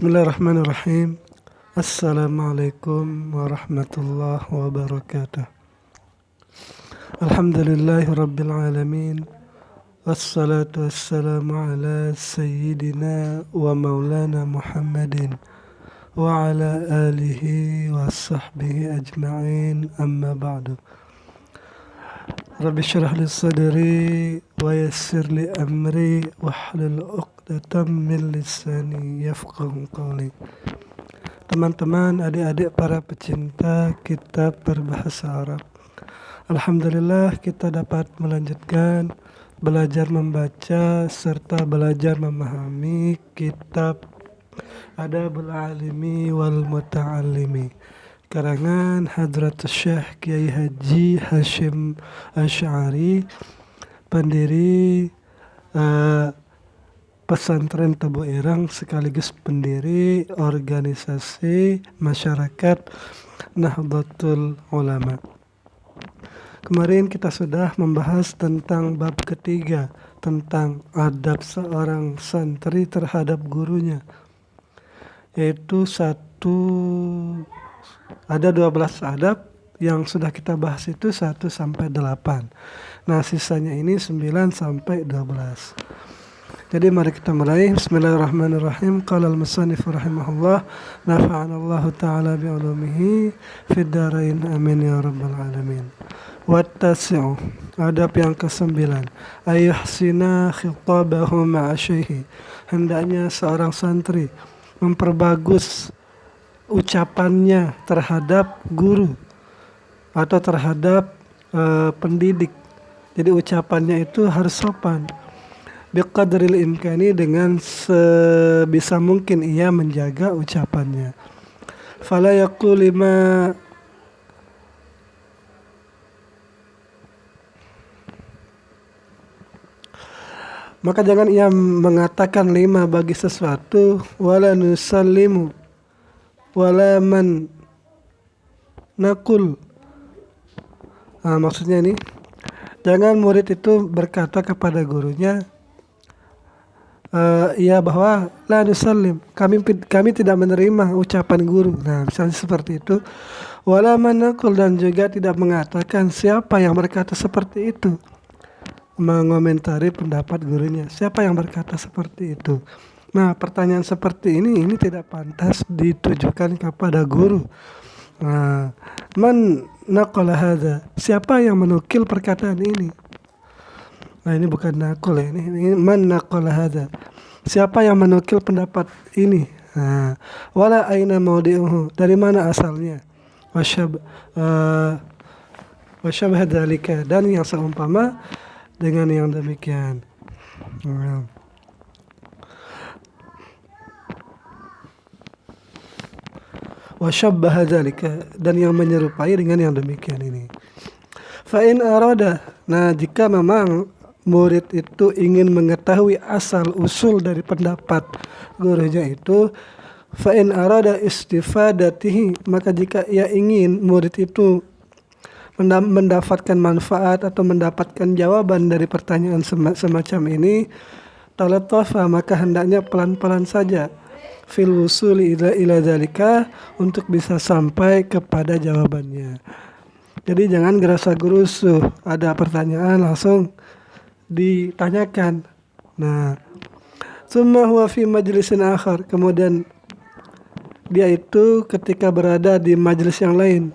Bismillahirrahmanirrahim. Assalamualaikum warahmatullahi wabarakatuh. Alhamdulillahi rabbil alamin. Wassalatu wassalamu ala sayyidina wa maulana Muhammadin wa ala alihi wa sahbihi ajma'in, amma ba'du. Rabbi syrah li sadri wa yassir li amri wahlul 'uqdatam min lisani yafqahu qawli. Teman-teman, adik-adik para pecinta kitab berbahasa Arab, alhamdulillah kita dapat melanjutkan belajar membaca serta belajar memahami kitab Adabul Alimi wal Muta'allimi karangan Hadratus Syekh Kiai Haji Hashim Asy'ari, pendiri Pesantren Tebu Ireng sekaligus pendiri organisasi masyarakat Nahdlatul Ulama. Kemarin kita sudah membahas tentang bab ketiga, tentang adab seorang santri terhadap gurunya, yaitu ada 12 adab yang sudah kita bahas itu 1 sampai 8. Nah, sisanya ini 9 sampai 12. Jadi mari kita mulai. Bismillahirrahmanirrahim. Qala al-musannif rahimahullah, nafa'anallahu ta'ala bi'ulumihi fid dharain, amin ya rabbal alamin. Wattasi'u, adab yang ke-9, ayuhsina khitabahu ma'a syaihi, hendaknya seorang santri memperbagus ucapannya terhadap guru atau terhadap pendidik. Jadi ucapannya itu harus sopan. Biqadril imkani, dengan sebisa mungkin ia menjaga ucapannya. Fala yaqul lima maka jangan ia mengatakan lima bagi sesuatu, wala nusallimu wala man nakul. Maksudnya ini, jangan murid itu berkata kepada gurunya, bahwa la nusallim, kami tidak menerima ucapan guru. Nah, misalnya seperti itu. Wala man nakul, dan juga tidak mengatakan siapa yang berkata seperti itu, mengomentari pendapat gurunya. Siapa yang berkata seperti itu? Nah, pertanyaan seperti ini tidak pantas ditujukan kepada guru. Man naqala hadza, siapa yang menukil perkataan ini? Nah, ini bukan nakul ya, ini man naqala hadza, siapa yang menukil pendapat ini? Wala aina maudi'uhu, dari mana asalnya? Wasyabah dzalika, dan yang seumpama dengan yang demikian. Wasyabbaha dzalika, dan yang menyerupai dengan yang demikian ini. Fa in arada, nah jika memang murid itu ingin mengetahui asal usul dari pendapat gurunya itu, fa in arada istifadatihi, maka jika ia ingin murid itu mendapatkan manfaat atau mendapatkan jawaban dari pertanyaan semacam ini, talatafa, maka hendaknya pelan-pelan saja, fil wusuli ila dzalika, untuk bisa sampai kepada jawabannya. Jadi jangan gerasa gerusu, ada pertanyaan langsung ditanyakan. Nah, summa huwa fi majlisin akhar, kemudian dia itu ketika berada di majelis yang lain,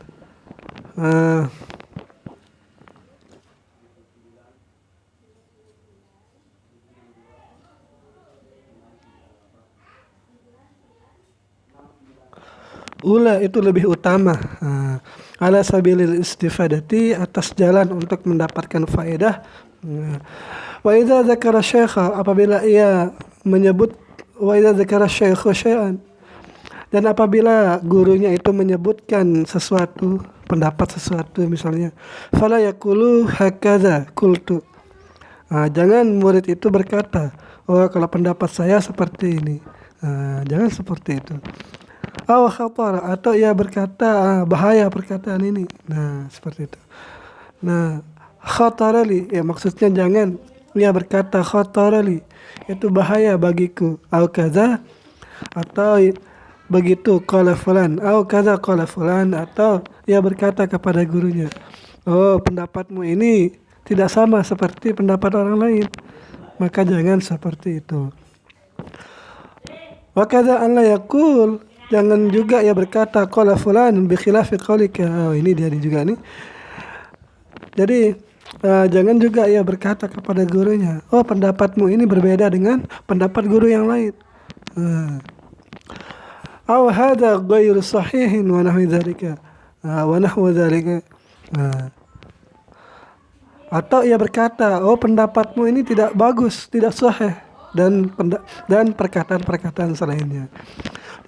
ula itu lebih utama, ala sabilil istifadati, atas jalan untuk mendapatkan faedah. Wa idza dzakara syaikha, apabila ia menyebut, wa idza dzakara syaikhu syai'an, dan apabila gurunya itu menyebutkan sesuatu, pendapat sesuatu misalnya, fala yaqulu hakadza qultu, jangan murid itu berkata, oh kalau pendapat saya seperti ini. Jangan seperti itu. Khatar, atau ia berkata, bahaya perkataan ini. Nah, seperti itu. Nah, khatarali, ya maksudnya jangan ia berkata khatarali, itu bahaya bagiku. Au kaza, atau begitu qala fulan atau kaza qala fulan, atau ia berkata kepada gurunya, oh pendapatmu ini tidak sama seperti pendapat orang lain, maka jangan seperti itu. Wa kadza an la yaqul, jangan juga ia berkata qala fulan bi khilafi qaulika. Oh, ini dia juga nih. Jadi jangan juga ia berkata kepada gurunya, oh pendapatmu ini berbeda dengan pendapat guru yang lain. Aw hadza ghairu sahihin wa nahwi dzalika. Wa nahwu dzalika. Atau ia berkata, oh pendapatmu ini tidak bagus, tidak sahih, dan perkataan-perkataan selainnya.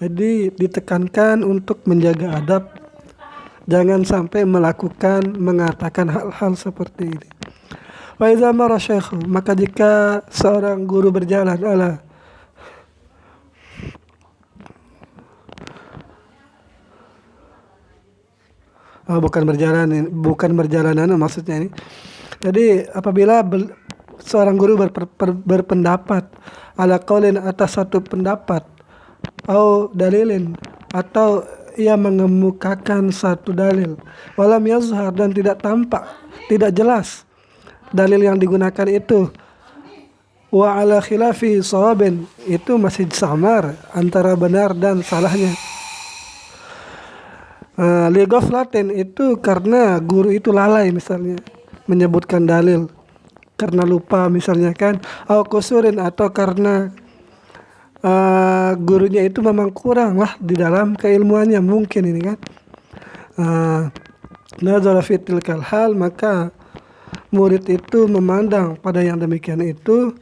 Jadi ditekankan untuk menjaga adab, jangan sampai mengatakan hal-hal seperti ini. Wa idza mara syaikhu, maka jika seorang guru berjalan bukan berjalanan maksudnya ini. Jadi apabila seorang guru berpendapat ala qaulin, atas satu pendapat, atau dalilin, atau ia mengemukakan satu dalil, walam yazhar, dan tidak tampak, tidak jelas dalil yang digunakan itu, wa ala khilafi shawabin, itu masih samar antara benar dan salahnya. Li ghaflatin, itu karena guru itu lalai misalnya menyebutkan dalil, karena lupa misalnya kan, au kusurin, atau karena gurunya itu memang kurang lah di dalam keilmuannya mungkin ini kan. Nazara fi tilkal hal, maka murid itu memandang pada yang demikian itu,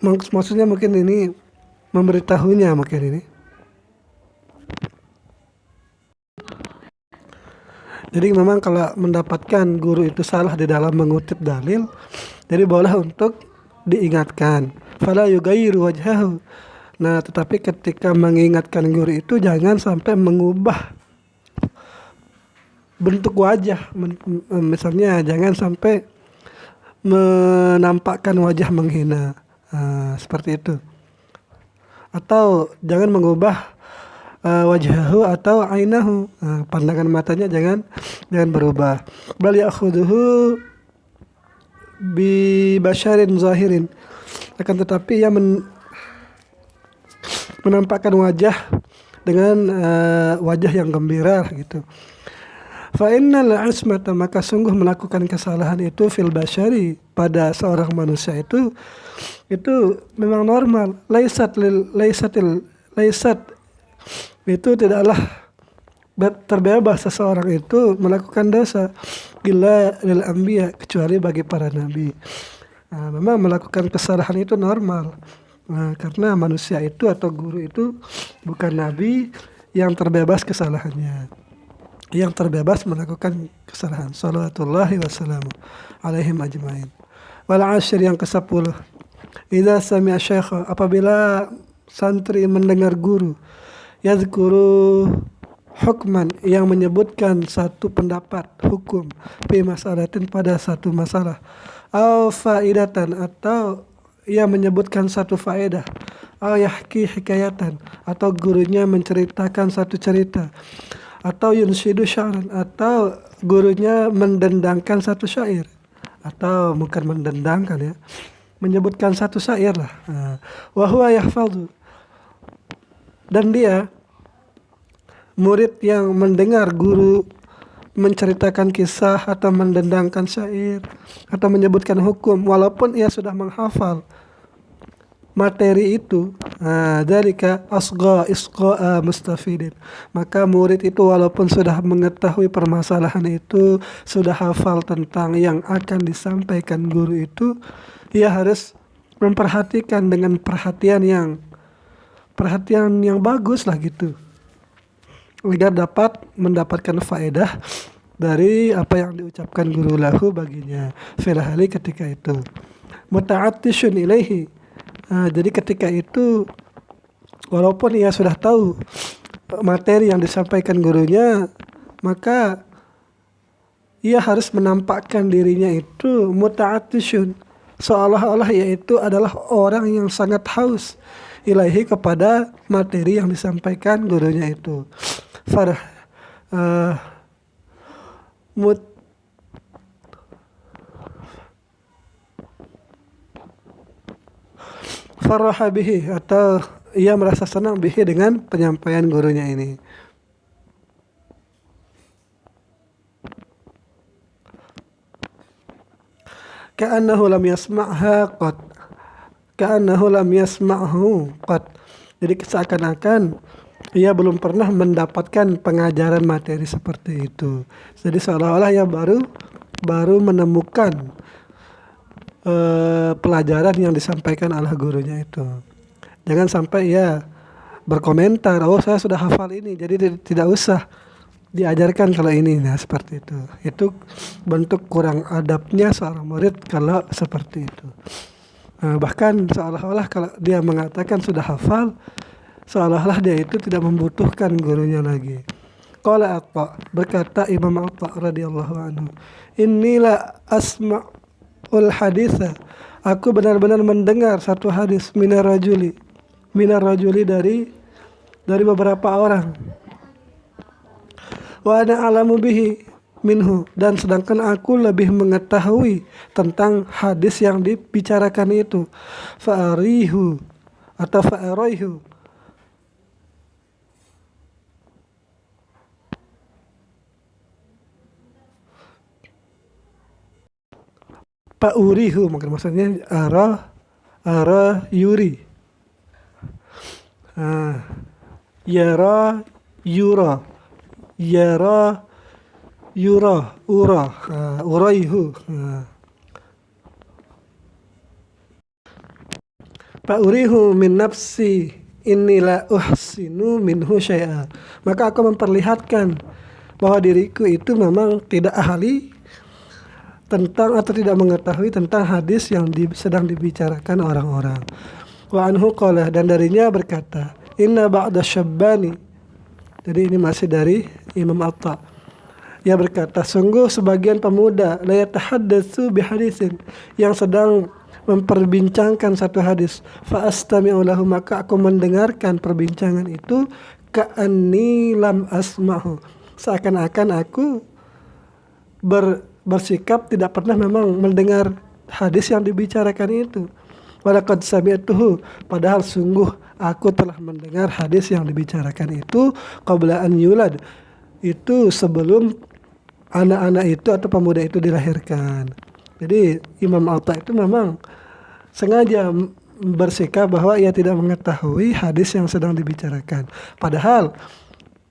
maksudnya mungkin ini memberitahunya mungkin ini. Jadi memang kalau mendapatkan guru itu salah di dalam mengutip dalil, jadi boleh untuk diingatkan. Fala yughayyiru wajhahu. Nah, tetapi ketika mengingatkan guru itu jangan sampai mengubah bentuk wajah. Misalnya jangan sampai menampakkan wajah menghina. Seperti itu. Atau jangan mengubah wajhahu atau ainahu, pandangan matanya jangan berubah. Bal ya'khuduhu bi basharin zahirin, akan tetapi ia menampakkan wajah dengan wajah yang gembira gitu. Fa innal ismata, maka sungguh melakukan kesalahan itu fil bashari, pada seorang manusia itu memang normal. Laisat itu tidaklah terbebas seseorang itu melakukan dosa, illa lil anbiya, kecuali bagi para nabi. Memang melakukan kesalahan itu normal, karena manusia itu atau guru itu bukan nabi yang terbebas kesalahannya, yang terbebas melakukan kesalahan. Salawatullahi wassalamu alaihim ajmain. Wal ashir, yang ke-10, idza sami'a syekh, apabila santri mendengar guru, yazkuru hukman, yang menyebutkan satu pendapat hukum, fi masalatin, pada satu masalah, au faidatan, atau ia menyebutkan satu faedah, au yahki hikayatan, atau gurunya menceritakan satu cerita, atau yunshidu sya'ran, atau gurunya mendendangkan satu syair, atau bukan mendendangkan ya, menyebutkan satu syair lah. Wa huwa yahfadhu, dan dia murid yang mendengar guru menceritakan kisah atau mendendangkan syair atau menyebutkan hukum, walaupun ia sudah menghafal materi itu, dzalika asgha isqa'a mustafidin, maka murid itu walaupun sudah mengetahui permasalahan itu, sudah hafal tentang yang akan disampaikan guru itu, ia harus memperhatikan dengan perhatian yang bagus lah gitu, agar dapat mendapatkan faedah dari apa yang diucapkan guru lahu baginya fil hali, ketika itu muta'attishun ilaihi. Jadi ketika itu walaupun ia sudah tahu materi yang disampaikan gurunya, maka ia harus menampakkan dirinya itu muta'attishun, seolah-olah yaitu adalah orang yang sangat haus ilahi kepada materi yang disampaikan gurunya itu. Farah uh, mut Faraha bihi, atau ia merasa senang bihi dengan penyampaian gurunya ini. Ka'annahu lam yasma'ha qad. Ka'annahu lam yasma'hu qad. Jadi seakan-akan ia belum pernah mendapatkan pengajaran materi seperti itu. Jadi seolah-olah ia baru menemukan pelajaran yang disampaikan oleh gurunya itu. Jangan sampai ia berkomentar, oh saya sudah hafal ini, jadi tidak usah diajarkan kalau ini. Nah seperti itu. Itu bentuk kurang adabnya seorang murid kalau seperti itu. Bahkan seolah-olah kalau dia mengatakan sudah hafal, seolah-olah dia itu tidak membutuhkan gurunya lagi. Qala Atha, berkata Imam Atha radhiyallahu anhu, inilah asma'ul haditha, aku benar-benar mendengar satu hadis minar rajuli dari beberapa orang. Wa ana alamu bihi minhu, dan sedangkan aku lebih mengetahui tentang hadis yang dibicarakan itu. Fa'arihu atau fa'araihu, Pa'urihu mungkin maksudnya yuri. Yara yura, yara yura, uraihu. Fa'urihu min nafsi inilah uhsinu minhu syai'a, maka aku memperlihatkan bahwa diriku itu memang tidak ahli tentang atau tidak mengetahui tentang hadis yang sedang dibicarakan orang-orang. Wa anhu qala, dan darinya berkata, inna ba'da syabbani. Jadi ini masih dari Imam Atha. Ia berkata, sungguh sebagian pemuda la yatahaddatsu bihadisin, yang sedang memperbincangkan satu hadis. Fa astami'u lahu, maka aku mendengarkan perbincangan itu, ka'anni lam asma'hu, seakan-akan aku bersikap tidak pernah memang mendengar hadis yang dibicarakan itu. Walaqad sami'tuhu, padahal sungguh aku telah mendengar hadis yang dibicarakan itu qabla an yulad, itu sebelum anak-anak itu atau pemuda itu dilahirkan. Jadi Imam Atha itu memang sengaja bersikap bahwa ia tidak mengetahui hadis yang sedang dibicarakan. Padahal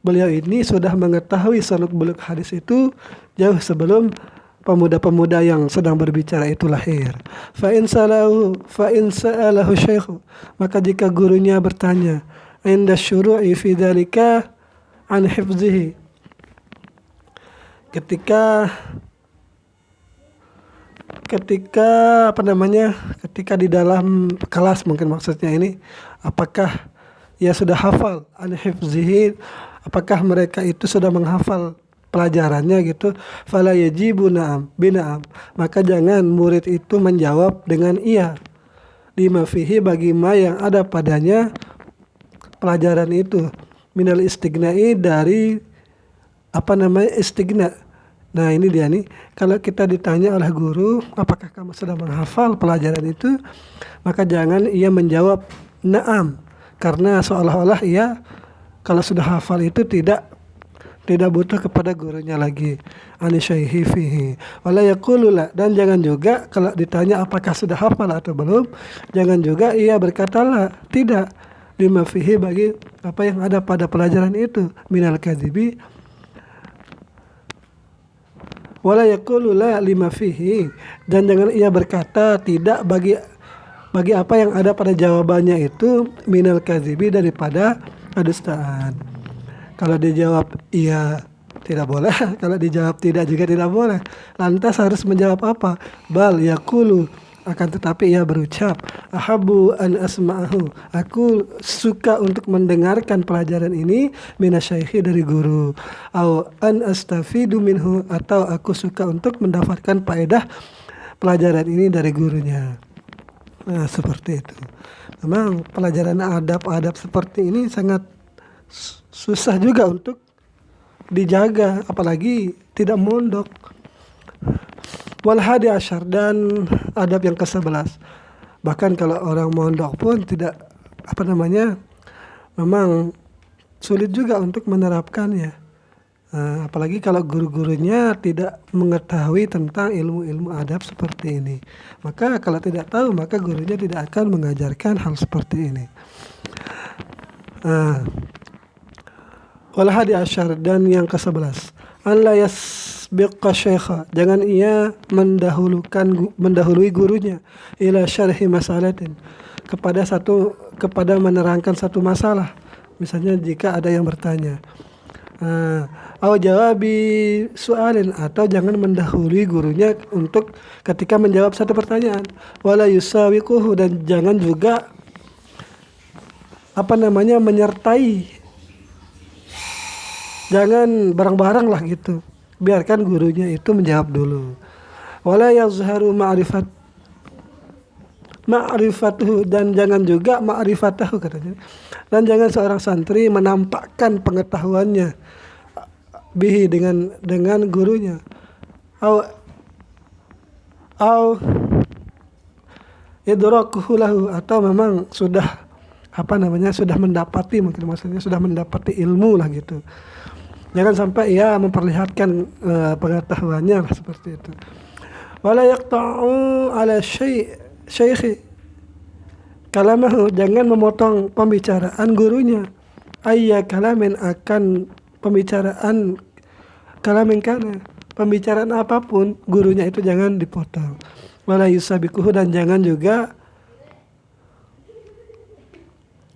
beliau ini sudah mengetahui seluk-beluk hadis itu jauh sebelum pemuda-pemuda yang sedang berbicara itu lahir. Fa in sa'alahu syaikh, maka jika gurunya bertanya, inda syuru'i fi dzalika an hifzihi, ketika ketika di dalam kelas, mungkin maksudnya ini, apakah ia sudah hafal an hifzihi, apakah mereka itu sudah menghafal pelajarannya gitu. Fala yajibu na'am bina'am, maka jangan murid itu menjawab dengan iya, lima fihi, bagi ma yang ada padanya pelajaran itu, minal istighna'i, dari istighna. Nah ini dia nih, kalau kita ditanya oleh guru, apakah kamu sudah menghafal pelajaran itu, maka jangan ia menjawab na'am, karena seolah-olah ia kalau sudah hafal itu tidak butuh kepada gurunya lagi. Anisyaihi fihi wala yaqulu la, dan jangan juga kalau ditanya apakah sudah hafal atau belum, jangan juga ia berkata la, tidak, lima fihi, bagi apa yang ada pada pelajaran itu, minal kadzibi, wala yaqulu la lima fihi, dan jangan ia berkata tidak bagi apa yang ada pada jawabannya itu, minal kadzibi, daripada kedustaan. Kalau dijawab iya tidak boleh, kalau dijawab tidak juga tidak boleh. Lantas harus menjawab apa? Bal yaqulu, akan tetapi ia berucap, ahabu an asma'ahu, aku suka untuk mendengarkan pelajaran ini, minasyaikhi, dari guru, au an astafidu minhu, atau aku suka untuk mendapatkan faedah pelajaran ini dari gurunya. Nah, seperti itu. Memang pelajaran adab-adab seperti ini sangat susah juga untuk dijaga, apalagi tidak mondok. Wal hadi asyar, dan adab yang ke-11. Bahkan kalau orang mondok pun tidak memang sulit juga untuk menerapkannya. Apalagi kalau guru-gurunya tidak mengetahui tentang ilmu-ilmu adab seperti ini. Maka kalau tidak tahu, maka gurunya tidak akan mengajarkan hal seperti ini. Wal hadi asyar, dan yang ke-11. An la yasbiqa syaikha, jangan ia mendahului gurunya ila syarhi masalatin, kepada menerangkan satu masalah. Misalnya jika ada yang bertanya, atau jawabi soalin, atau jangan mendahului gurunya untuk ketika menjawab satu pertanyaan. Wala yusawiquhu, dan jangan juga menyertai, jangan bareng-bareng lah gitu, biarkan gurunya itu menjawab dulu. Wala yazharu ma'rifatuhu, dan jangan juga ma'rifatahu katanya, dan jangan seorang santri menampakkan pengetahuannya bihi, dengan gurunya, au idrakuhu lahu, atau memang sudah mendapati, mungkin maksudnya sudah mendapati ilmu lah gitu. Jangan sampai ia memperlihatkan pengetahuannya lah, seperti itu. Wala yaqta'u ala syekhi kalamahu, jangan memotong pembicaraan gurunya. Ayya kalamin, akan pembicaraan kalamin kana, pembicaraan apapun gurunya itu jangan dipotong. Wala yusabiquhu, dan jangan juga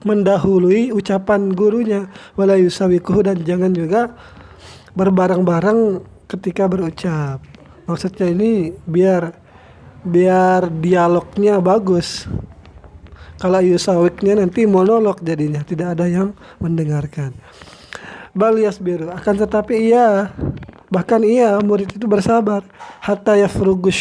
mendahului ucapan gurunya. Wala yusabiquhu, dan jangan juga berbareng-bareng ketika berucap. Maksudnya ini biar dialognya bagus. Kalau yusawiknya nanti monolog jadinya, tidak ada yang mendengarkan. Bal yasbiru, akan tetapi bahkan murid itu bersabar, hatta yafruga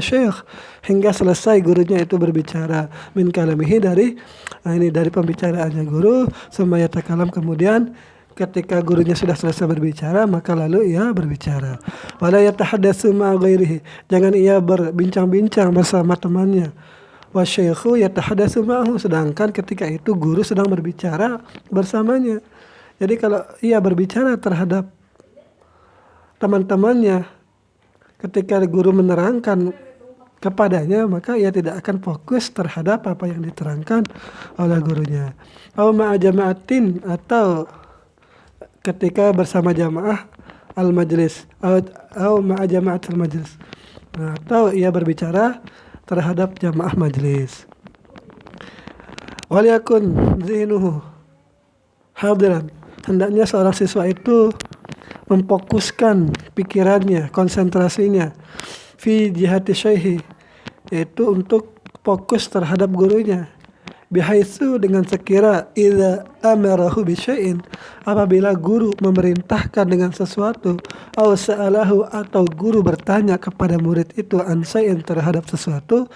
syekh, hingga selesai gurunya itu berbicara, min kalamihi, dari pembicaraannya guru. Summa yatakalam, kemudian ketika gurunya sudah selesai berbicara, maka lalu ia berbicara. Wala yatahaddatsu ma'a ghairihi, jangan ia berbincang-bincang bersama temannya. Wa syaikhu yatahaddatsu ma'ahu, sedangkan ketika itu guru sedang berbicara bersamanya. Jadi kalau ia berbicara terhadap teman-temannya ketika guru menerangkan kepadanya, maka ia tidak akan fokus terhadap apa yang diterangkan oleh gurunya. Au ma'a jama'atin, atau ketika bersama jamaah al-majlis, atau ma'a jama'at al-majlis, atau ia berbicara terhadap jamaah majlis. Wal yakun zihnuhu hadiran, hendaknya seorang siswa itu memfokuskan pikirannya, konsentrasinya, fi jihati syaihi, yaitu untuk fokus terhadap gurunya, bihaitsu, dengan sekira, idza amarahu bi syai'in, apabila guru memerintahkan dengan sesuatu, aw sa'alahu, atau guru bertanya kepada murid itu an syai'in, terhadap sesuatu,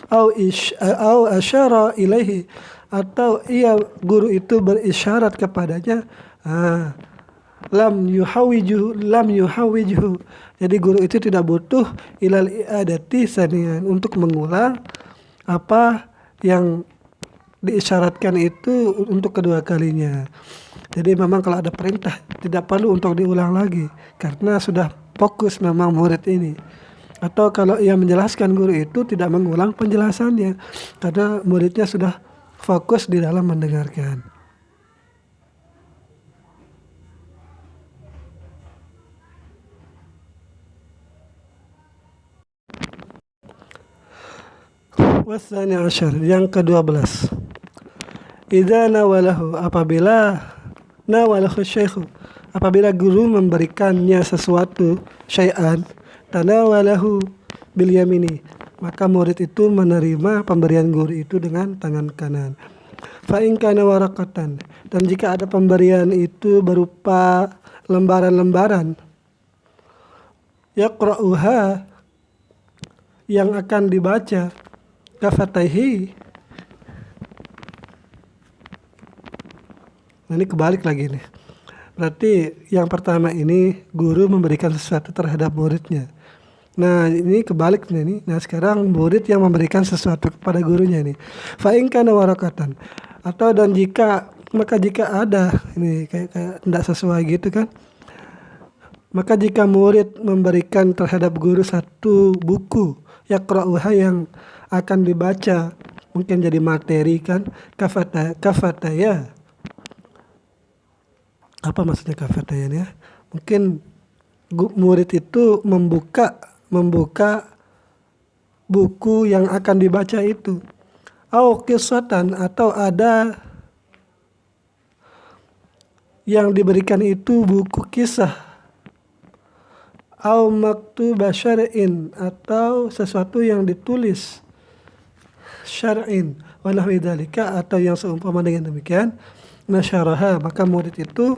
aw asyara ilaihi, atau guru itu berisyarat kepadanya, lam yuhawijuhu, jadi guru itu tidak butuh ilal i'adati sanian, untuk mengulang apa yang diisyaratkan itu untuk kedua kalinya. Jadi memang kalau ada perintah tidak perlu untuk diulang lagi, karena sudah fokus memang murid ini. Atau kalau ia menjelaskan, guru itu tidak mengulang penjelasannya, karena muridnya sudah fokus di dalam mendengarkan. Wasani asyar, yang ke-12. Idza nawalahu, apabila guru memberikannya sesuatu, syai'an, tanawalahu bil yamini, maka murid itu menerima pemberian guru itu dengan tangan kanan. Fa in kana waraqatan, dan jika ada pemberian itu berupa lembaran-lembaran, yaqra'uha yang akan dibaca. Kafataihi. Nah ini kebalik lagi nih. Berarti yang pertama ini guru memberikan sesuatu terhadap muridnya. Nah ini kebalik nih. Nah sekarang murid yang memberikan sesuatu kepada gurunya nih. Fa in kana warakatan. Atau dan jika ada ini kayak tidak sesuai gitu kan. Maka jika murid memberikan terhadap guru satu buku yaqra'uha yang akan dibaca, mungkin jadi materi kan, kafataya. Apa maksudnya kafataya? Mungkin murid itu membuka buku yang akan dibaca itu. Au qissatan, atau ada yang diberikan itu buku kisah. Au maktuba syar'in, atau sesuatu yang ditulis syar'in wa nahwi dzalika, atau yang seumpama dengan demikian. Nasyaraha, maka murid itu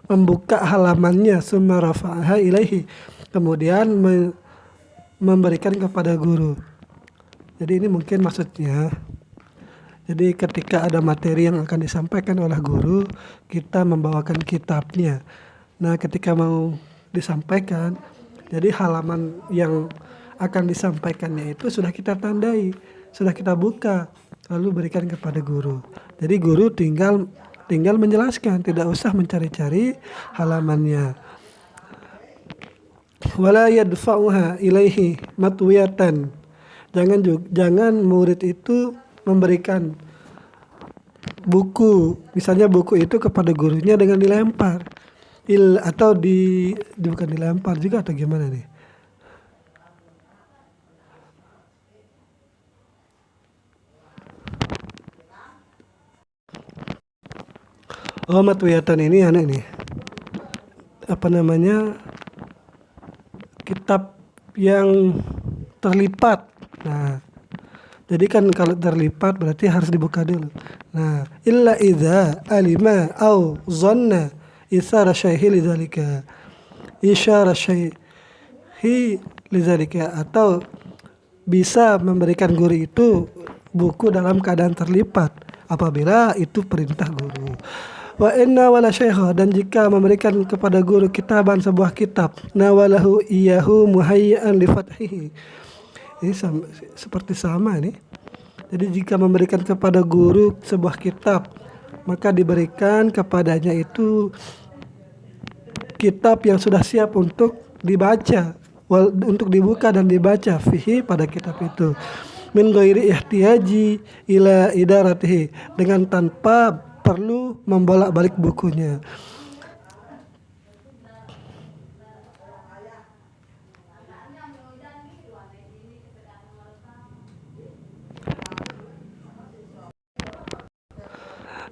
membuka halamannya, summa rafa'aha ilaihi, kemudian memberikan kepada guru. Jadi ini mungkin maksudnya, jadi ketika ada materi yang akan disampaikan oleh guru, kita membawakan kitabnya. Nah ketika mau disampaikan, jadi halaman yang akan disampaikannya itu sudah kita tandai, sudah kita buka, lalu berikan kepada guru. Jadi guru tinggal menjelaskan, tidak usah mencari-cari halamannya. Wala yadfa'uha ilaihi matwiyatan. Jangan murid itu memberikan buku, misalnya buku itu kepada gurunya dengan dilempar. Atau bukan dilempar juga, atau gimana nih? Oh, matwiyatan ini aneh nih. Apa namanya? Kitab yang terlipat. Nah, jadi kan kalau terlipat berarti harus dibuka dulu. Nah, illa idza alima au zanna isara syaihi lidzalika. Isyara syaihi lidzalika, atau bisa memberikan guru itu buku dalam keadaan terlipat apabila itu perintah guru. Wa inna wala syaikha, dan jika memberikan kepada guru kitaban, sebuah kitab, nawalahu iyahu muhayyan li fathihi. Ini seperti sama nih. Jadi jika memberikan kepada guru sebuah kitab, maka diberikan kepadanya itu kitab yang sudah siap untuk dibaca, untuk dibuka dan dibaca, fihi, pada kitab itu, min ghairi ihtiyaji ila idaratihi, dengan tanpa perlu membolak-balik bukunya.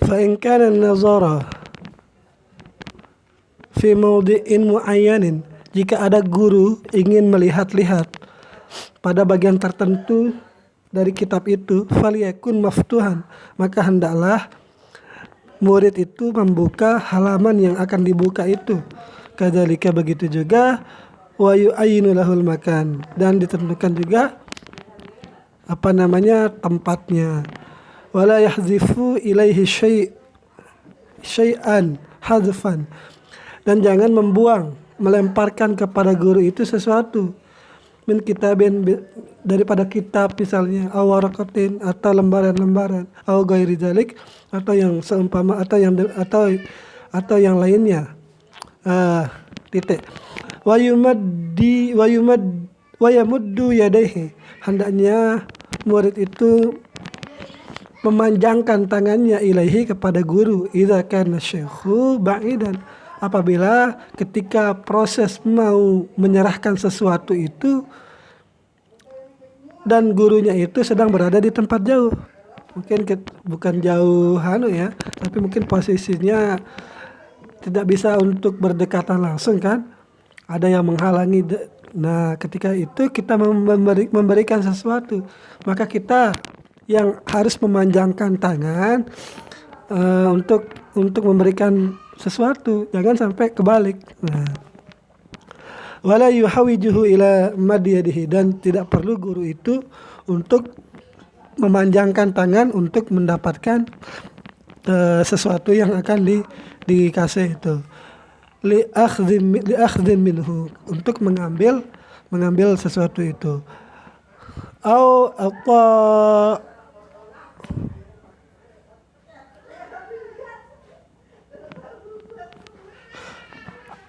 Fa in kana an-nazara fi mawdi'in muayyanin, jika ada guru ingin melihat-lihat pada bagian tertentu dari kitab itu, faliyakun maftuhan, maka hendaklah murid itu membuka halaman yang akan dibuka itu. Kadzalika, begitu juga, wa yu'ayyinu lahul makan, dan ditentukan juga tempatnya. Wala yahzifu ilaihi syai'an hadzfan, dan jangan melemparkan kepada guru itu sesuatu, min kitabin, daripada kitab misalnya, aw waraqatin, atau lembaran-lembaran, aw ghairi dzalik, atau yang seumpama, atau yang lainnya. Wa yamuddu yadayhi, hendaknya murid itu memanjangkan tangannya ilaihi, kepada guru, idza kana syaikhu ba'idan, apabila ketika proses mau menyerahkan sesuatu itu dan gurunya itu sedang berada di tempat jauh. Mungkin bukan jauh ya, tapi mungkin posisinya tidak bisa untuk berdekatan langsung kan, ada yang menghalangi. Nah ketika itu kita memberikan sesuatu, maka kita yang harus memanjangkan tangan untuk memberikan sesuatu, jangan sampai kebalik. Nah, wala yuhawijuhu ila madyadihi, dan tidak perlu guru itu untuk memanjangkan tangan untuk mendapatkan sesuatu yang akan dikasih itu. Li akhdhin minhu, untuk mengambil sesuatu itu. Au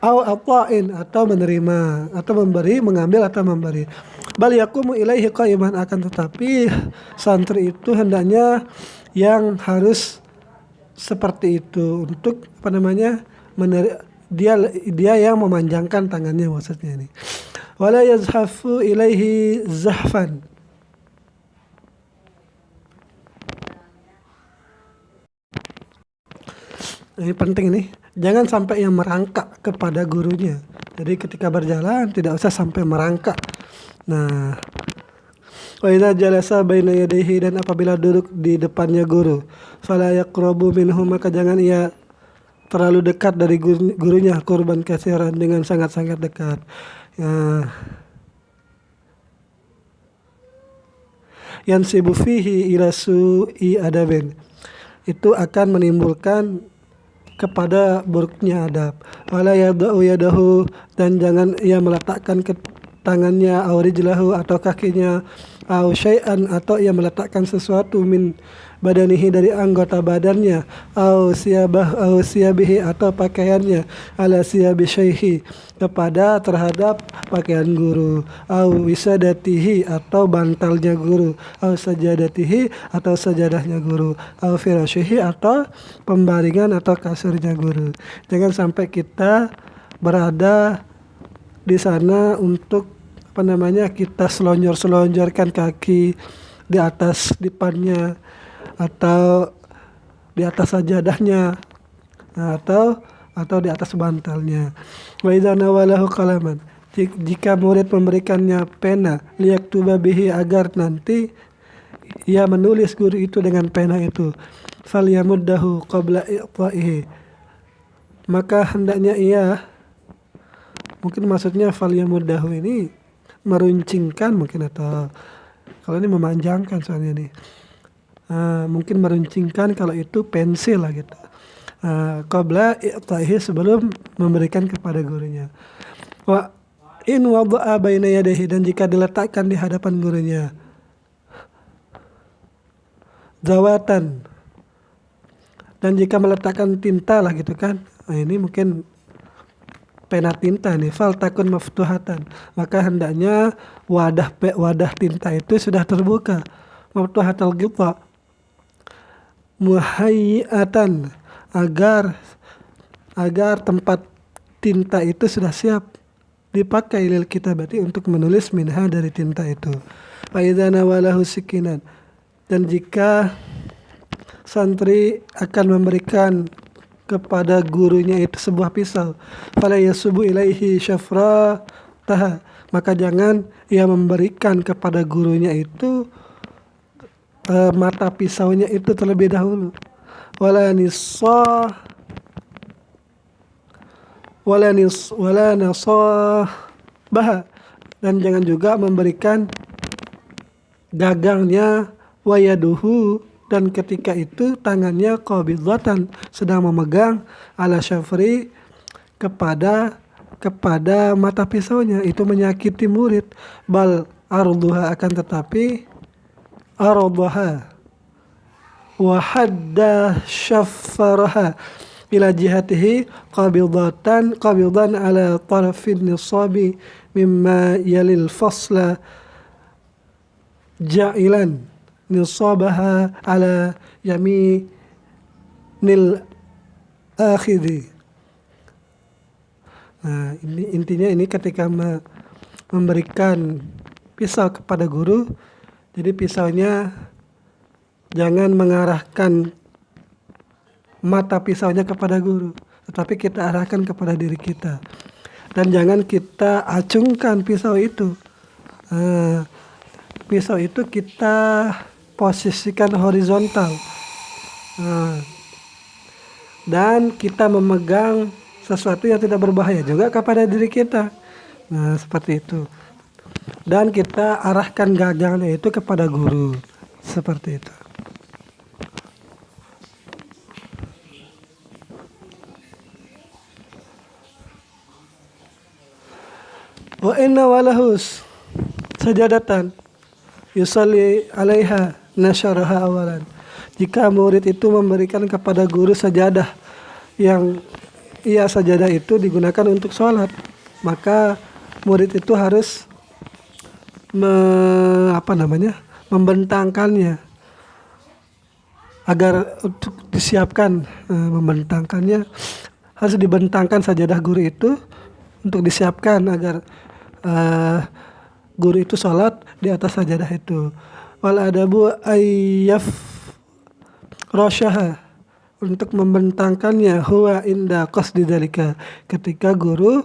ata'in, atau menerima, atau memberi, mengambil atau memberi. Bal yaqumu ilaihi qa'iman, akan tetapi santri itu hendaknya yang harus seperti itu, untuk dia yang memanjangkan tangannya, maksudnya ini. Wala yazhafu ilaihi zahfan, ini penting nih, jangan sampai yang merangkak kepada gurunya. Jadi ketika berjalan tidak usah sampai merangkak. Nah, wa idza jalasa baina yadayhi, dan apabila duduk di depannya guru, fala yaqrabu minhu, maka jangan ia terlalu dekat dari gurunya, qurban katsiran, dengan sangat-sangat dekat. Yansibu fihi ila su'i adabin, itu akan menimbulkan kepada buruknya adab. Wala yada'u yadahu, dan jangan ia meletakkan ke tangannya, au rijlahu, atau kakinya, au syai'an, atau ia meletakkan sesuatu, min badanihi, dari anggota badannya, au siyabihi, atau pakaiannya, ala siyabi syaihi, kepada terhadap pakaian guru, au wisadatihi, atau bantalnya guru, au sajadatihi, atau sajadahnya guru, au firashihi, atau pembaringan atau kasurnya guru. Jangan sampai kita berada di sana untuk kita selonjorkan kaki di atas dipannya, atau di atas sajadahnya, atau di atas bantalnya. Wa idza nawalahu qalaman, jika murid memberikannya pena, liyaktuba bihi, agar nanti ia menulis guru itu dengan pena itu, falyamuddahu qabla i'ta'ihi, maka hendaknya ia, mungkin maksudnya falyamuddahu ini meruncingkan mungkin, atau kalau ini memanjangkan soalnya nih, mungkin meruncingkan, kalau itu pensil lah gitu, qabla i'ta'ihi, sebelum memberikan kepada gurunya. Wa in wada'a baina yadayhi, dan jika diletakkan di hadapan gurunya, zawatan, dan jika meletakkan tinta lah gitu kan, ini mungkin pena tinta nih, fal takun maftuhatan, maka hendaknya wadah tinta itu sudah terbuka, maftuhatal ghita, muhayyatan, agar tempat tinta itu sudah siap dipakai, lil kitabati, untuk menulis, minha, dari tinta itu. Fa idza nawalahu sikinan, dan jika santri akan memberikan kepada gurunya itu sebuah pisau, fala yasubu ilaihi syafrataha, maka jangan ia memberikan kepada gurunya itu mata pisaunya itu terlebih dahulu. Wala nasabah, dan jangan juga memberikan gagangnya, wayaduhu, dan ketika itu tangannya qabidatan, sedang memegang, ala syafri, kepada mata pisaunya, itu menyakiti murid. Bal arduha, akan tetapi arduha wa hadda syafaraha ila jihatihi qabidan ala tarafin nisabi mimma yalil fasla, ja'ilan nisabaha ala yaminil akhidhi. Nah, ini intinya, ini ketika memberikan pisau kepada guru, jadi pisaunya jangan mengarahkan mata pisaunya kepada guru, tetapi kita arahkan kepada diri kita, dan jangan kita acungkan pisau itu. Pisau itu kita posisikan horizontal, dan kita memegang sesuatu yang tidak berbahaya juga kepada diri kita. Nah, seperti itu. Dan kita arahkan gagangnya itu kepada guru. Seperti itu. Wa inna walahus sajadatan yusalli alaiha nasyaraha awalan. Jika murid itu memberikan kepada guru sajadah yang sajadah itu digunakan untuk sholat, maka murid itu harus membentangkannya agar untuk disiapkan, membentangkannya harus dibentangkan sajadah guru itu untuk disiapkan agar guru itu sholat di atas sajadah itu. Wal adabu ayyaf rasyaha, untuk membentangkannya huwa inda qasdi dzalika, ketika guru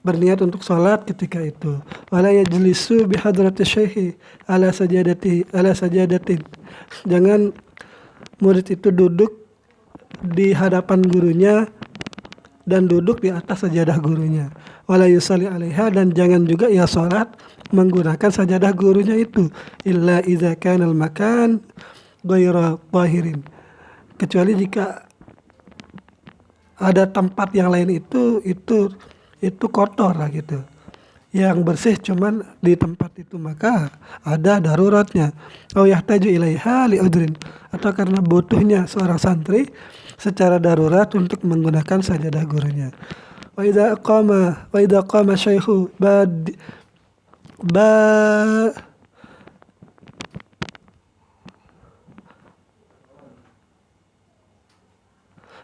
berniat untuk sholat ketika itu. Wala yajlisu bihadrati syekhi ala sajadatin. Jangan murid itu duduk di hadapan gurunya dan duduk di atas sajadah gurunya. Wala yusalli alaiha, dan jangan juga ia sholat menggunakan sajadah gurunya itu. Illa idza kana al-makan ghaira tahirin, kecuali jika ada tempat yang lain itu kotor lah gitu. Yang bersih cuman di tempat itu, maka ada daruratnya. Au yahtaju ilaiha li'udrin, atau karena butuhnya seorang santri secara darurat untuk menggunakan sajadah gurunya. Wa idza qama syaikhu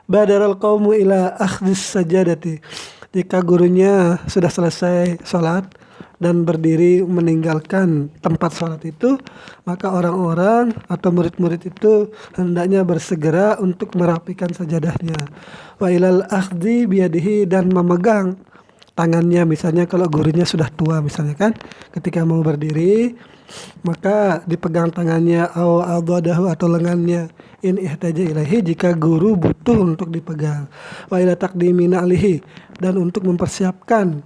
badaral qaumu ila akhdis sajadati. Jika gurunya sudah selesai sholat dan berdiri meninggalkan tempat sholat itu, maka orang-orang atau murid-murid itu hendaknya bersegera untuk merapikan sajadahnya. Wa ilal akhdi biyadihi, dan memegang tangannya. Misalnya kalau gurunya sudah tua misalnya kan, ketika mau berdiri maka dipegang tangannya atau lengannya, in ihtaja ilahi, jika guru butuh untuk dipegang. Wa ila taqdimi na'lihi, dan untuk mempersiapkan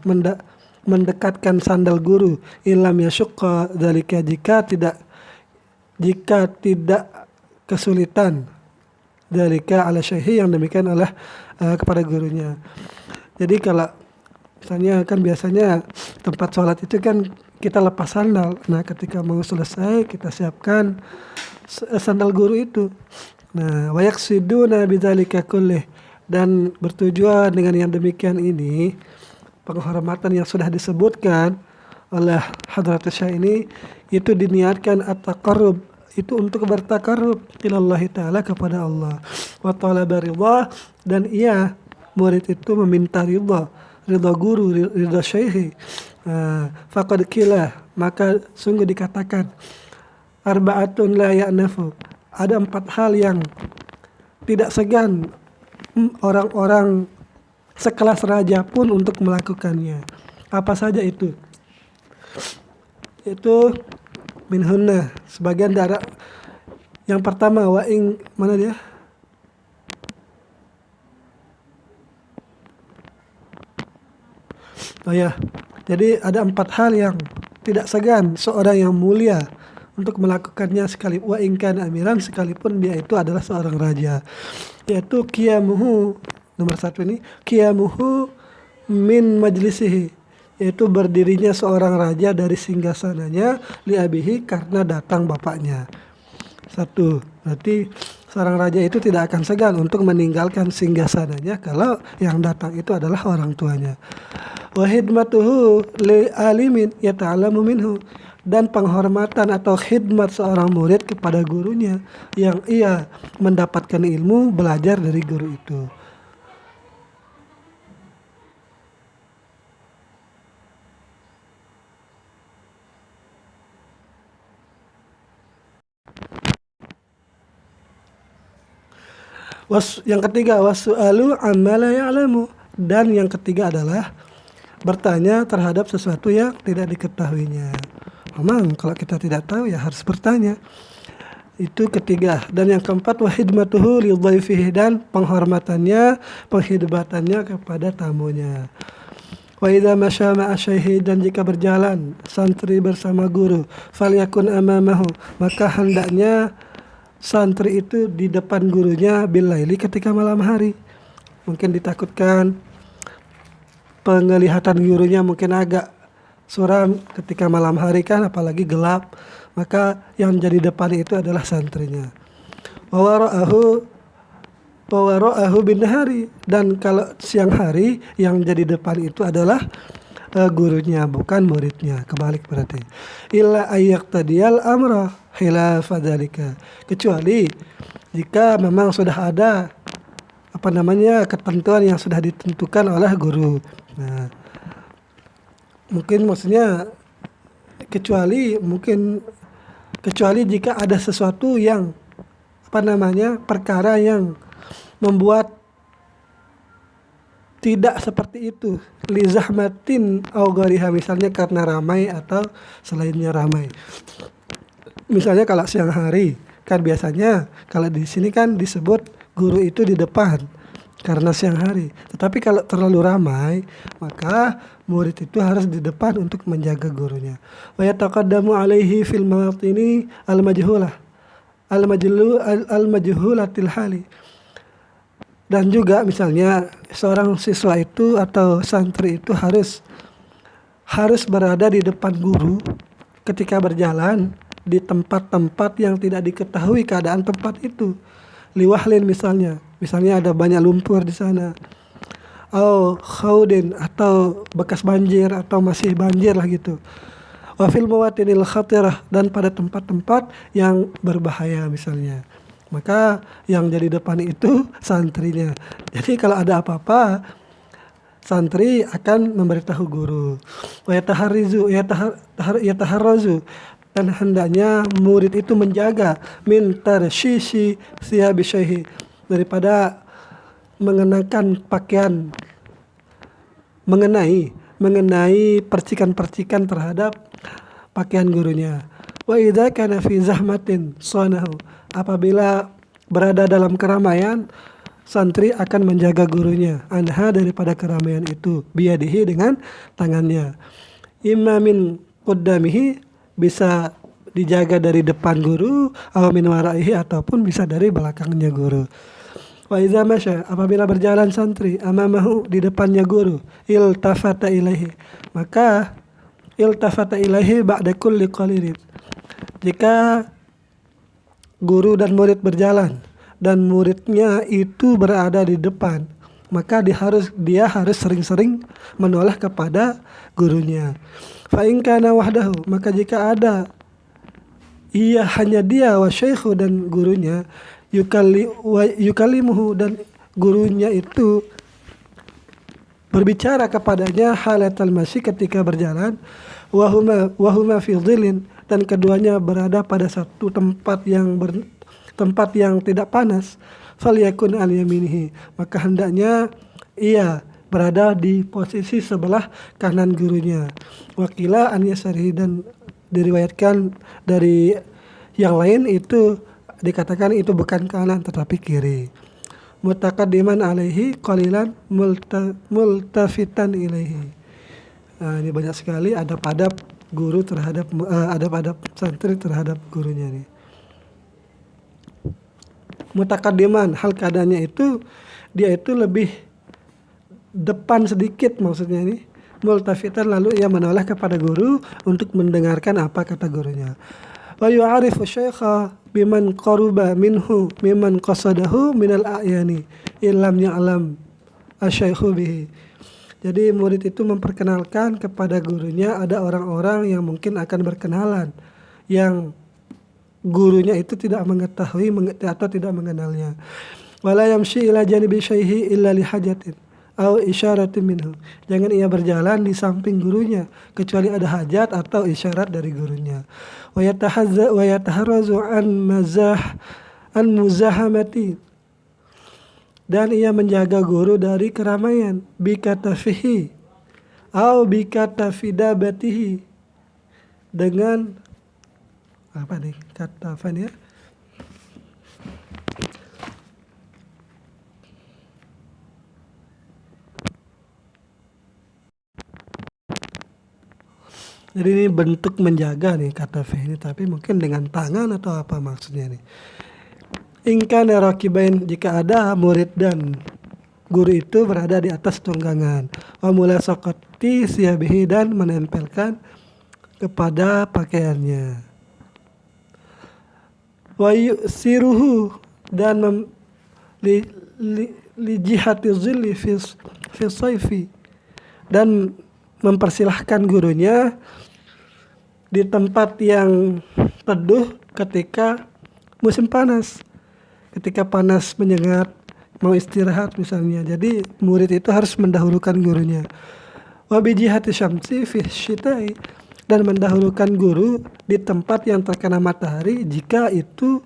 mendekatkan sandal guru. Ilam yasyukka dzalika, jika tidak kesulitan dzalika ala syaihi, yang demikian adalah kepada gurunya. Jadi kalau misalnya kan biasanya tempat sholat itu kan kita lepas sandal. Nah, ketika mau selesai kita siapkan sandal guru itu. Nah, wa yaqsiduna bidzalika kullih, dan bertujuan dengan yang demikian ini, penghormatan yang sudah disebutkan oleh hadratus syekh ini, itu diniatkan at-taqarrub, itu untuk bertakarrub ilallah ta'ala, kepada Allah. Wa talaba ridha, dan murid itu meminta ridha guru, ridha syekhi. Faqad qila, maka sungguh dikatakan, arba'atun la ya'nafu, ada 4 hal yang tidak segan orang-orang sekelas raja pun untuk melakukannya. Apa saja itu? Itu minhunna, sebagian dari yang pertama, mana dia? Oh ya, jadi ada 4 hal yang tidak segan seorang yang mulia untuk melakukannya, wa in kana amiran, sekalipun dia itu adalah seorang raja, yaitu qiyamuhu, nomor 1 ini, qiyamuhu min majlisihi, yaitu berdirinya seorang raja dari singgasananya, li abihi, karena datang bapaknya. 1, berarti seorang raja itu tidak akan segan untuk meninggalkan singgasananya kalau yang datang itu adalah orang tuanya. Wa khidmatuhu li alimin yata'allamu minhu, dan penghormatan atau khidmat seorang murid kepada gurunya yang ia mendapatkan ilmu, belajar dari guru itu. Yang ketiga, wasu'alu amma la ya'lamu, dan yang ketiga adalah bertanya terhadap sesuatu yang tidak diketahuinya. Memang kalau kita tidak tahu ya harus bertanya. Itu ketiga. Dan yang keempat, wa khidmatuhu li dhaifihi, dan penghormatannya, penghidmatannya kepada tamunya. Wa idza masya ma'a syaihi, dan jika berjalan santri bersama guru, falyakun amamahu, maka hendaknya santri itu di depan gurunya billaili, ketika malam hari. Mungkin ditakutkan penglihatan gurunya mungkin agak suram ketika malam hari kan, apalagi gelap, maka yang jadi depan itu adalah santrinya. Wawara'ahu bin nahari, dan kalau siang hari yang jadi depan itu adalah gurunya, bukan muridnya, kebalik berarti. Illa ayyaqtadiyal amra khilafa dzalika, kecuali jika memang sudah ada ketentuan yang sudah ditentukan oleh guru. Nah, mungkin maksudnya kecuali jika ada sesuatu yang perkara yang membuat tidak seperti itu, li zahmatin au ghariha, misalnya karena ramai atau selainnya ramai. Misalnya kalau siang hari kan biasanya kalau di sini kan disebut guru itu di depan karena siang hari. Tetapi kalau terlalu ramai, maka murid itu harus di depan untuk menjaga gurunya. Wa yataqaddamu alaihi fil mawatini al-majhulah al-majhulatil hali. Dan juga misalnya seorang siswa itu atau santri itu harus berada di depan guru ketika berjalan di tempat-tempat yang tidak diketahui keadaan tempat itu. Liwahlin, misalnya ada banyak lumpur di sana, atau khaudin, atau bekas banjir atau masih banjir lah gitu. Wa fil mawatinil khatirah, dan pada tempat-tempat yang berbahaya misalnya, maka yang jadi depan itu santrinya. Jadi kalau ada apa-apa, santri akan memberitahu guru. Wa yataharrazu, dan hendaknya murid itu menjaga min tarsyishi siyabi syaihi, daripada mengenakan pakaian, mengenai percikan-percikan terhadap pakaian gurunya. Wa idza kana fi zahmatin sanahu, apabila berada dalam keramaian, santri akan menjaga gurunya anha, daripada keramaian itu, biyadihi, dengan tangannya. Imma min qaddamihi, bisa dijaga dari depan guru, aw min waraihi, ataupun bisa dari belakangnya guru. Wa idza masya, apabila berjalan santri, amamahu, di depannya guru, iltafata ilaihi, maka iltafata ilaihi ba'da kulli qalilin, jika guru dan murid berjalan dan muridnya itu berada di depan, maka dia harus sering-sering menoleh kepada gurunya. Fa in kana wahdahu, maka jika ada hanya dia, wa syaikhu, dan gurunya, yukalimuhu, dan gurunya itu berbicara kepadanya halatal masyi, ketika berjalan, wahuma fi dhillin, dan keduanya berada pada satu tempat yang tidak panas, falyakun al yaminihi, maka hendaknya ia berada di posisi sebelah kanan gurunya. Wakila an yasarihi, dan diriwayatkan dari yang lain itu dikatakan itu bukan kanan tetapi kiri. Mutaqaddiman alaihi qalilan multafitan ilaihi. Nah, ini banyak sekali adab-adab guru terhadap adab-adab santri terhadap gurunya nih. Mutaqaddiman, hal keadaannya itu dia itu lebih depan sedikit, maksudnya ini multafitan, lalu ia menoleh kepada guru untuk mendengarkan apa kata gurunya. Wa yu'arifu syaikha biman qaruba minhu mimman qasadahu minal a'yani illam ya'lam asyaikhu bihi. Jadi murid itu memperkenalkan kepada gurunya ada orang-orang yang mungkin akan berkenalan, yang gurunya itu tidak mengetahui atau tidak mengenalnya. Wala yamshi ila janibi syaihi illa lihajatin au isyaratin minhu. Jangan ia berjalan di samping gurunya kecuali ada hajat atau isyarat dari gurunya. Wa yataharrazu an muzahamati, dan ia menjaga guru dari keramaian, bikatafihi au bikatafidabatihi, dengan apa nih kata apa nih ya? Jadi ini bentuk menjaga nih kata fi ini, tapi mungkin dengan tangan atau apa maksudnya nih. In kana rakibain, jika ada murid dan guru itu berada di atas tunggangan. Wa mulasaqati siyabihi, dan menempelkan kepada pakaiannya. Wa yusiruhu, dan li jihati zilli fi sayfi, dan mempersilahkan gurunya di tempat yang teduh ketika musim panas, ketika panas menyengat, mau istirahat misalnya. Jadi murid itu harus mendahulukan gurunya. Wa bi jihati syamsi fi syita'i, dan mendahulukan guru di tempat yang terkena matahari jika itu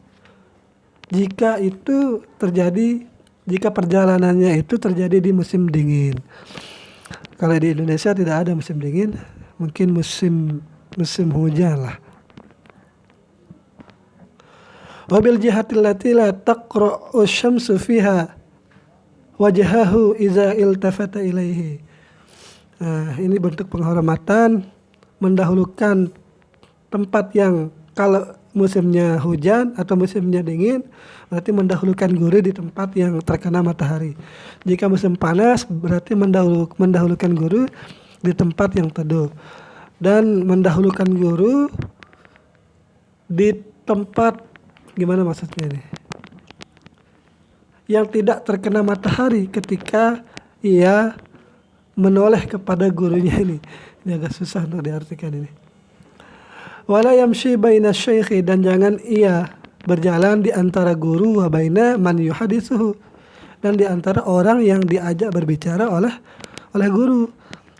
terjadi, jika perjalanannya itu terjadi di musim dingin. Kalau di Indonesia tidak ada musim dingin, mungkin musim hujan lah. Wabil jihatil lati la taqra'u syamsu fiha wajhahu iza iltafata ilaihi. Nah, ini bentuk penghormatan, mendahulukan tempat yang kalau musimnya hujan atau musimnya dingin, berarti mendahulukan guru di tempat yang terkena matahari. Jika musim panas, berarti mendahulukan guru di tempat yang teduh. Dan mendahulukan guru di tempat, gimana maksudnya ini? Yang tidak terkena matahari ketika ia menoleh kepada gurunya ini. Ini agak susah untuk diartikan ini. Wala yamshi baina syaikhi, dan jangan ia berjalan di antara guru wa baina man yuhaditsuhu, dan di antara orang yang diajak berbicara oleh guru.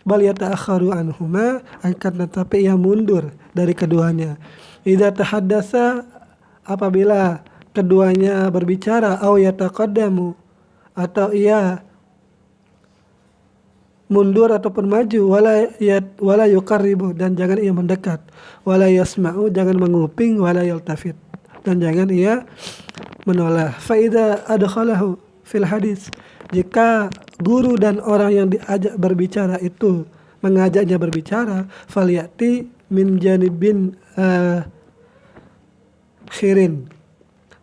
Bal yata'akharu anhuma, akan tetapi ia mundur dari keduanya. Idza tahaddasa, apabila keduanya berbicara, au yataqaddamu, atau ia mundur ataupun maju, wala yuqarribu, dan jangan ia mendekat, wala yasma'u, jangan menguping, wala yaltafit, dan jangan ia menoleh. Fa idza adkhalahu fil hadis, jika guru dan orang yang diajak berbicara itu mengajaknya berbicara, falyati min janibin khirin,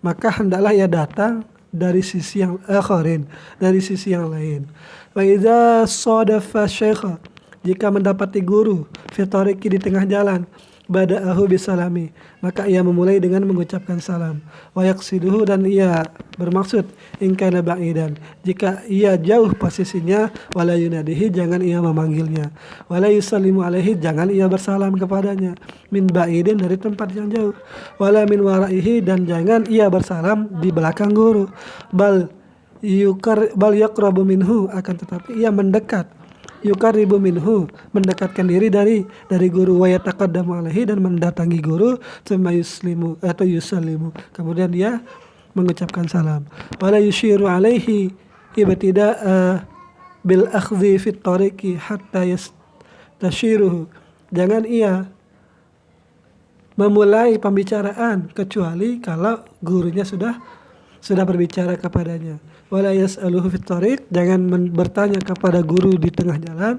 maka hendaklah ia datang dari sisi yang akharin, dari sisi yang lain. Wa idza sadafa syaikha, jika mendapati guru fi tariqi, di tengah jalan, bada'ahu bisalami, maka ia memulai dengan mengucapkan salam. Wa yaqsiduhu, dan ia bermaksud in kana ba'idan, jika ia jauh posisinya, wala yunadihi, jangan ia memanggilnya, wala yusallimu alaihi, jangan ia bersalam kepadanya, min ba'idin, dari tempat yang jauh, wala min waraihi, dan jangan ia bersalam di belakang guru, bal yaqrabu minhu, akan tetapi ia mendekat, yuqarribu minhu, mendekatkan diri dari guru, wa yataqaddamu alaihi, dan mendatangi guru, tsumma yuslimu atau yusallimu, kemudian dia mengucapkan salam. Wala yushiru alaihi ibtida bil akhdhi fit tariqi hatta yastashiruhu, jangan ia memulai pembicaraan kecuali kalau gurunya sudah berbicara kepadanya. Wala yas'aluhu fit tariq, jangan bertanya kepada guru di tengah jalan.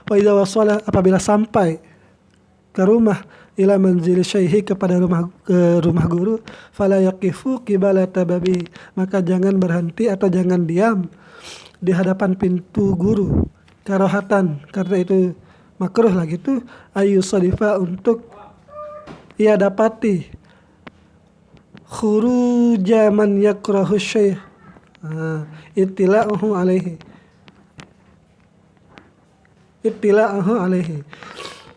Wa idza wasala, apabila sampai ke rumah, ila manzil syaihi, kepada rumah guru, fala yaqifu qibalata babi, maka jangan berhenti atau jangan diam di hadapan pintu guru, karohatan, karena itu makruh lah gitu, ayyusadifa, untuk ia dapati khuruja man yakrahu syaikh, ittila'uhu alaihi.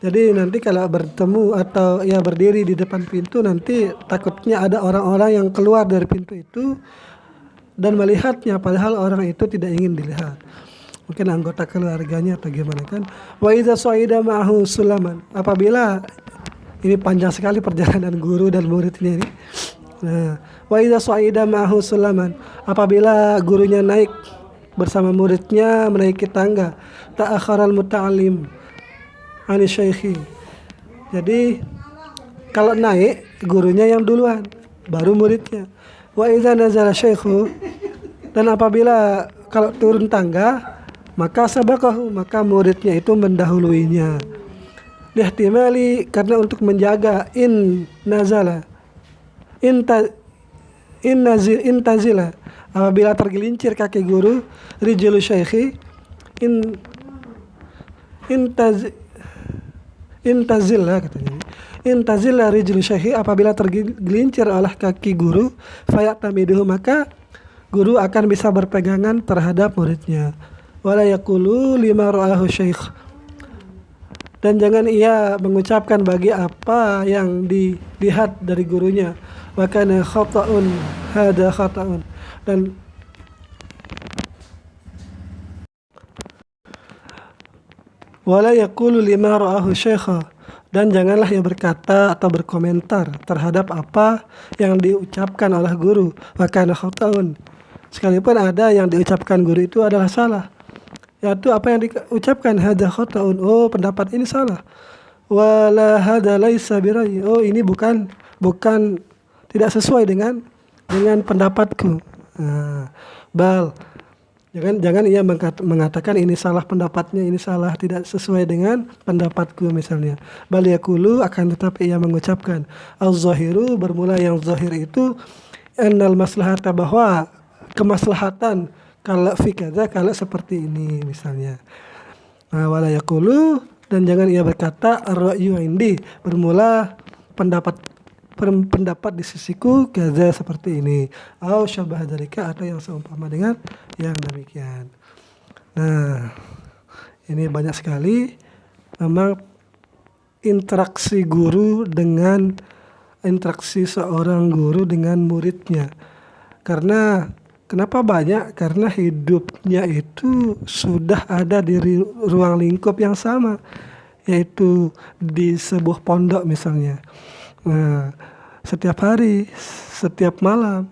Jadi nanti kalau bertemu atau ia berdiri di depan pintu, nanti takutnya ada orang-orang yang keluar dari pintu itu dan melihatnya, padahal orang itu tidak ingin dilihat, mungkin anggota keluarganya atau gimana kan. Wa idza sa'ida ma'ahu sulaman, apabila, ini panjang sekali perjalanan guru dan muridnya ini. Nah, wa idza sa'ida ma'ahu sulaman, apabila gurunya naik bersama muridnya menaiki tangga, ta'akharal muta'allim ani syaikhi. Jadi kalau naik gurunya yang duluan, baru muridnya. Wa idza nazala syaikhu, dan apabila kalau turun tangga, maka sabaqahu, maka muridnya itu mendahuluinya. lihtimali, karena untuk menjaga in nazala, in tazila, apabila tergelincir kaki guru, rijlu syaikhi, in intaz intazilla katanya, intazilla rijlu syaikhi, apabila tergelincir oleh kaki guru, fayatamiduhu, maka guru akan bisa berpegangan terhadap muridnya. Wala yaqulu lima ra'ahu syaikh, dan jangan ia mengucapkan bagi apa yang dilihat dari gurunya, makana khata'un, hada khata'un, dan wala yaqulu lima ra'ahu syaikha, dan janganlah ia berkata atau berkomentar terhadap apa yang diucapkan oleh guru, makana khata'un, sekalipun ada yang diucapkan guru itu adalah salah, yaitu apa yang diucapkan hada khata'un, oh pendapat ini salah, wala hada laisa birai, oh ini bukan tidak sesuai dengan pendapatku. Bal, jangan ia mengatakan ini salah pendapatnya, ini salah, tidak sesuai dengan pendapatku misalnya. Bal yaqulu, akan tetapi ia mengucapkan az-zahiru, bermula yang zahir itu, annal maslahata, bahwa kemaslahatan kalau fi kadza, kalau seperti ini misalnya. Wala yaqulu, dan jangan ia berkata ar-ra'yu indi, bermula pendapat di sisiku kadza, seperti ini, au syabah dzalika, atau yang seumpama dengan yang demikian. Nah, ini banyak sekali memang interaksi seorang guru dengan muridnya. Karena kenapa banyak? Karena hidupnya itu sudah ada di ruang lingkup yang sama, yaitu di sebuah pondok misalnya. Nah, setiap hari, setiap malam,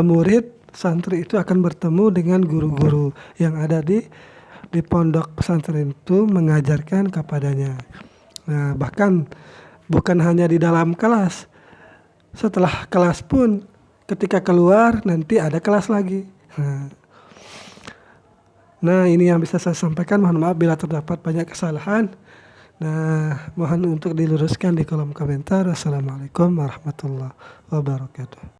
murid santri itu akan bertemu dengan guru-guru yang ada di pondok pesantren itu, mengajarkan kepadanya. Nah, bahkan bukan hanya di dalam kelas, setelah kelas pun ketika keluar nanti ada kelas lagi. Nah, ini yang bisa saya sampaikan. Mohon maaf bila terdapat banyak kesalahan. Nah, mohon untuk diluruskan di kolom komentar. Assalamualaikum warahmatullahi wabarakatuh.